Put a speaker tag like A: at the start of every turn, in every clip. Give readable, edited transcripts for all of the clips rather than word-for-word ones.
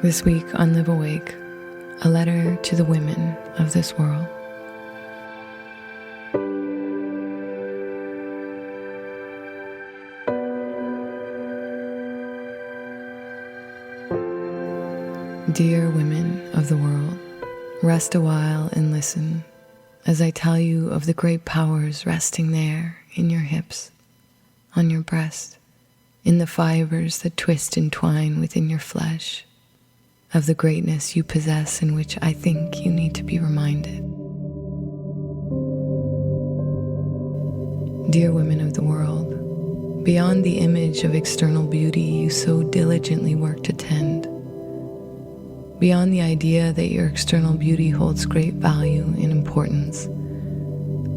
A: This week on Live Awake, a letter to the women of this world. Dear women of the world, rest a while and listen as I tell you of the great powers resting there in your hips, on your breast, in the fibers that twist and twine within your flesh, of the greatness you possess in which I think you need to be reminded. Dear women of the world, beyond the image of external beauty you so diligently work to tend, beyond the idea that your external beauty holds great value and importance,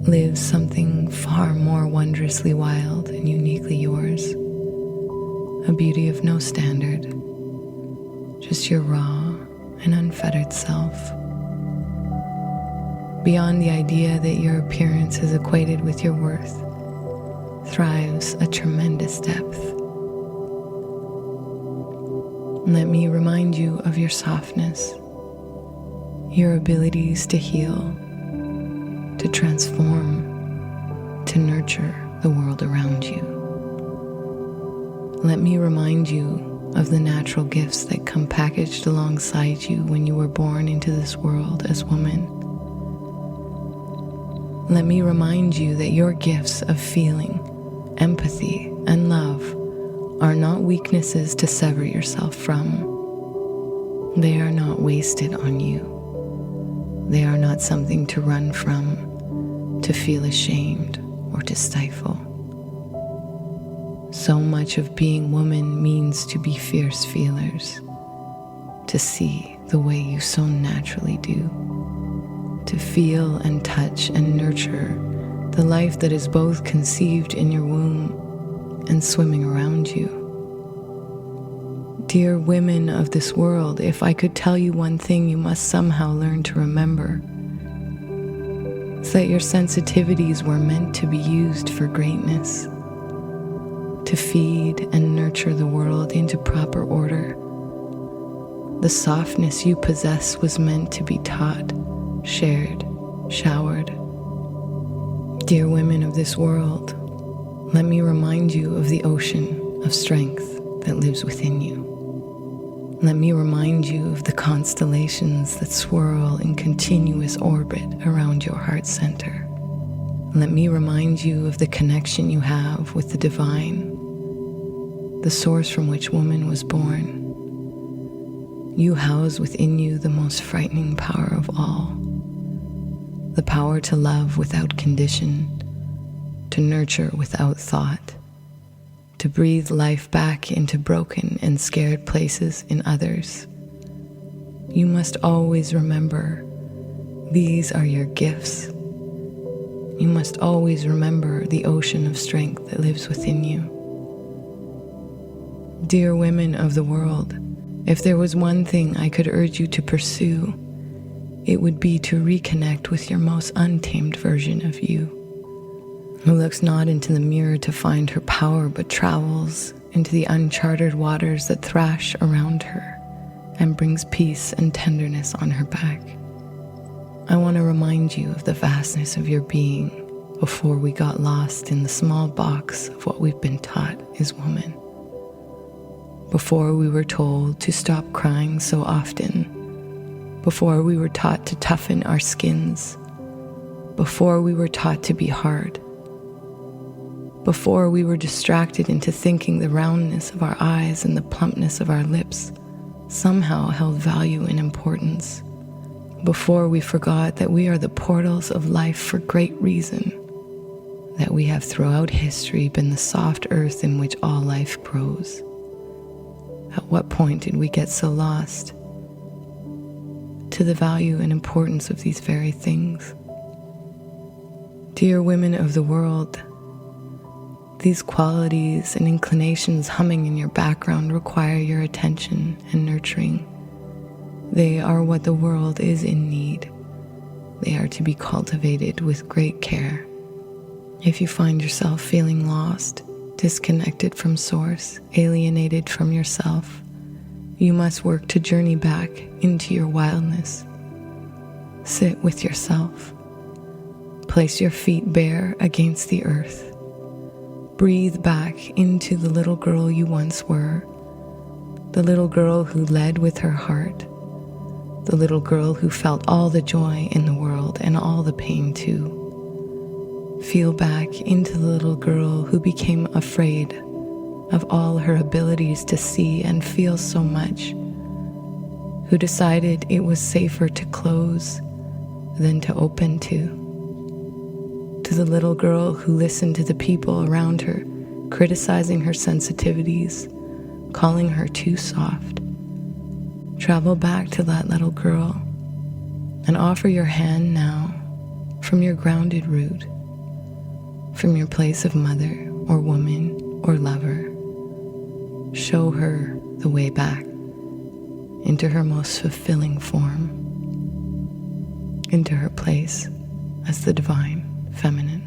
A: lives something far more wondrously wild and uniquely yours, a beauty of no standard, just your raw and unfettered self. Beyond the idea that your appearance is equated with your worth, thrives a tremendous depth. Let me remind you of your softness, your abilities to heal, to transform, to nurture the world around you. Let me remind you of the natural gifts that come packaged alongside you when you were born into this world as woman. Let me remind you that your gifts of feeling, empathy, and love are not weaknesses to sever yourself from. They are not wasted on you. They are not something to run from, to feel ashamed, or to stifle. So much of being woman means to be fierce feelers, to see the way you so naturally do, to feel and touch and nurture the life that is both conceived in your womb and swimming around you. Dear women of this world, if I could tell you one thing you must somehow learn to remember, it's that your sensitivities were meant to be used for greatness, to feed and nurture the world into proper order. The softness you possess was meant to be taught, shared, showered. Dear women of this world, let me remind you of the ocean of strength that lives within you. Let me remind you of the constellations that swirl in continuous orbit around your heart center. Let me remind you of the connection you have with the divine, the source from which woman was born. You house within you the most frightening power of all, the power to love without condition, to nurture without thought, to breathe life back into broken and scared places in others. You must always remember, these are your gifts. You must always remember the ocean of strength that lives within you. Dear women of the world, if there was one thing I could urge you to pursue, it would be to reconnect with your most untamed version of you, who looks not into the mirror to find her power, but travels into the uncharted waters that thrash around her and brings peace and tenderness on her back. I want to remind you of the vastness of your being before we got lost in the small box of what we've been taught is woman. Before we were told to stop crying so often, before we were taught to toughen our skins, before we were taught to be hard, before we were distracted into thinking the roundness of our eyes and the plumpness of our lips somehow held value and importance, before we forgot that we are the portals of life for great reason, that we have throughout history been the soft earth in which all life grows. At what point did we get so lost to the value and importance of these very things? Dear women of the world, these qualities and inclinations humming in your background require your attention and nurturing. They are what the world is in need. They are to be cultivated with great care. If you find yourself feeling lost, disconnected from source, alienated from yourself, You must work to journey back into your wildness. Sit with yourself. Place your feet bare against the earth. Breathe back into the little girl you once were, the little girl who led with her heart, the little girl who felt all the joy in the world and all the pain too. Feel back into the little girl who became afraid of all her abilities to see and feel so much, who decided it was safer to close than to open to the little girl who listened to the people around her, criticizing her sensitivities, calling her too soft. Travel back to that little girl and offer your hand now from your grounded root, from your place of mother or woman or lover. Show her the way back into her most fulfilling form, into her place as the divine feminine.